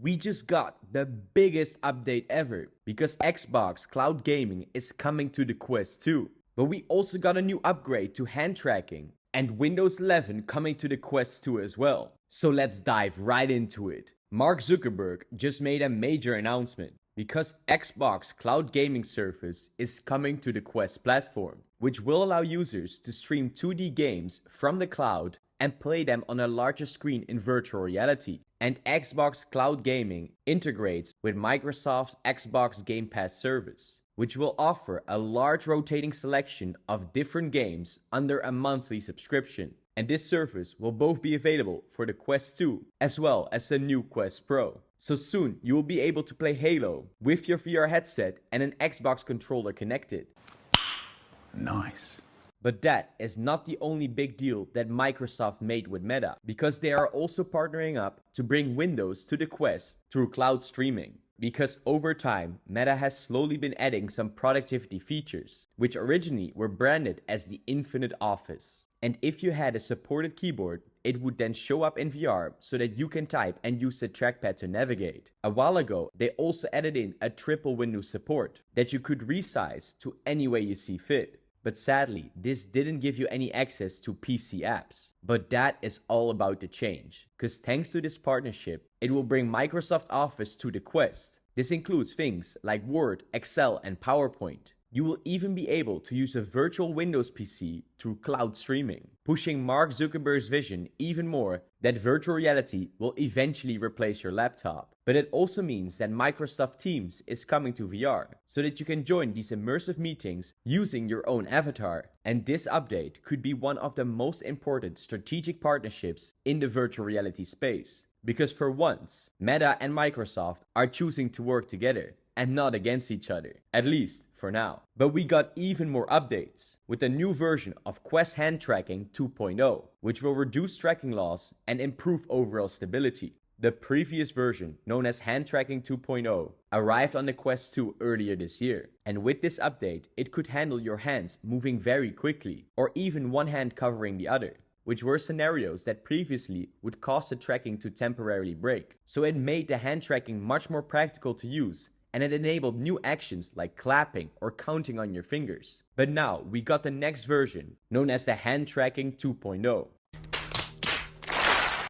we just got the biggest update ever because Xbox Cloud Gaming is coming to the Quest 2. But we also got a new upgrade to hand tracking and Windows 11 coming to the Quest 2 as well. So let's dive right into it. Mark Zuckerberg just made a major announcement because Xbox Cloud Gaming Service is coming to the Quest platform, which will allow users to stream 2D games from the cloud and play them on a larger screen in virtual reality. And Xbox Cloud Gaming integrates with Microsoft's Xbox Game Pass service, which will offer a large rotating selection of different games under a monthly subscription. And this service will both be available for the Quest 2 as well as the new Quest Pro. So soon you will be able to play Halo with your VR headset and an Xbox controller connected. Nice. But that is not the only big deal that Microsoft made with Meta, because they are also partnering up to bring Windows to the Quest through cloud streaming. Because over time, Meta has slowly been adding some productivity features, which originally were branded as the Infinite Office. And if you had a supported keyboard, it would then show up in VR so that you can type and use the trackpad to navigate. A while ago, they also added in a triple window support that you could resize to any way you see fit. But sadly, this didn't give you any access to PC apps. But that is all about to change, because thanks to this partnership, it will bring Microsoft Office to the Quest. This includes things like Word, Excel, and PowerPoint. You will even be able to use a virtual Windows PC through cloud streaming, pushing Mark Zuckerberg's vision even more that virtual reality will eventually replace your laptop. But it also means that Microsoft Teams is coming to VR, so that you can join these immersive meetings using your own avatar. And this update could be one of the most important strategic partnerships in the virtual reality space. Because for once, Meta and Microsoft are choosing to work together and not against each other, at least for now. But we got even more updates with a new version of Quest Hand Tracking 2.0, which will reduce tracking loss and improve overall stability. The previous version, known as Hand Tracking 2.0, arrived on the Quest 2 earlier this year. And with this update, it could handle your hands moving very quickly, or even one hand covering the other, which were scenarios that previously would cause the tracking to temporarily break. So it made the hand tracking much more practical to use, and it enabled new actions like clapping or counting on your fingers. But now we got the next version, known as the Hand Tracking 2.0.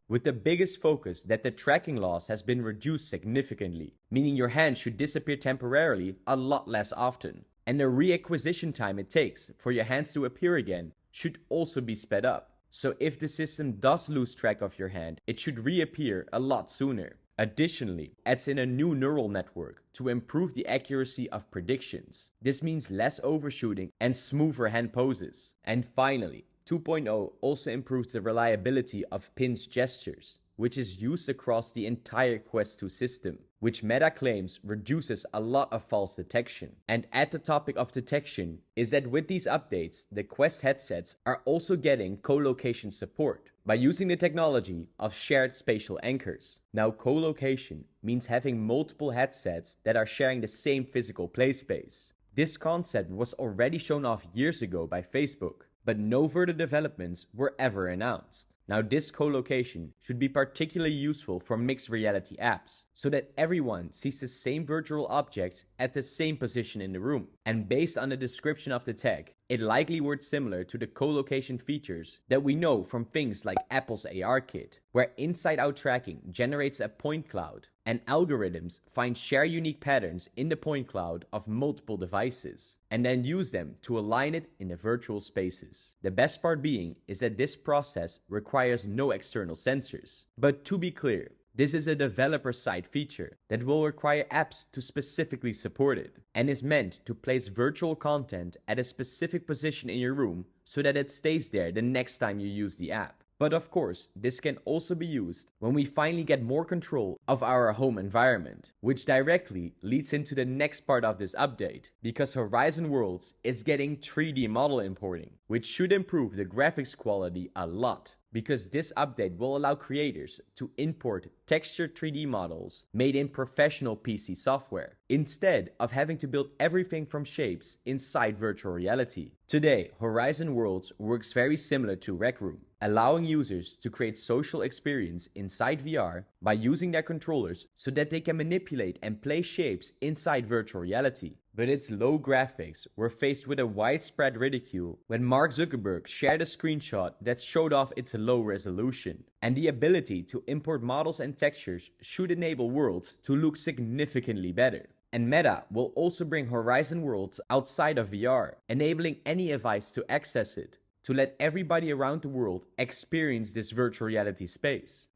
With the biggest focus that the tracking loss has been reduced significantly, meaning your hand should disappear temporarily a lot less often. And the reacquisition time it takes for your hands to appear again should also be sped up. So if the system does lose track of your hand, it should reappear a lot sooner. Additionally, adds in a new neural network to improve the accuracy of predictions. This means less overshooting and smoother hand poses. And finally, 2.0 also improves the reliability of pinch gestures, which is used across the entire Quest 2 system, which Meta claims reduces a lot of false detection. And at the topic of detection is that with these updates, the Quest headsets are also getting co-location support by using the technology of shared spatial anchors. Now, co-location means having multiple headsets that are sharing the same physical play space. This concept was already shown off years ago by Facebook, but no further developments were ever announced. Now, this co-location should be particularly useful for mixed reality apps, so that everyone sees the same virtual object at the same position in the room. And based on the description of the tech, it likely works similar to the co-location features that we know from things like Apple's AR Kit, where inside-out tracking generates a point cloud, and algorithms find share unique patterns in the point cloud of multiple devices, and then use them to align it in the virtual spaces. The best part being is that this process requires no external sensors. But to be clear, this is a developer-side feature that will require apps to specifically support it, and is meant to place virtual content at a specific position in your room so that it stays there the next time you use the app. But of course, this can also be used when we finally get more control of our home environment, which directly leads into the next part of this update, because Horizon Worlds is getting 3D model importing, which should improve the graphics quality a lot. Because this update will allow creators to import textured 3D models made in professional PC software, instead of having to build everything from shapes inside virtual reality. Today, Horizon Worlds works very similar to Rec Room, allowing users to create social experience inside VR by using their controllers so that they can manipulate and play shapes inside virtual reality. But its low graphics were faced with a widespread ridicule when Mark Zuckerberg shared a screenshot that showed off its low resolution. And the ability to import models and textures should enable worlds to look significantly better. And Meta will also bring Horizon Worlds outside of VR, enabling any device to access it, to let everybody around the world experience this virtual reality space.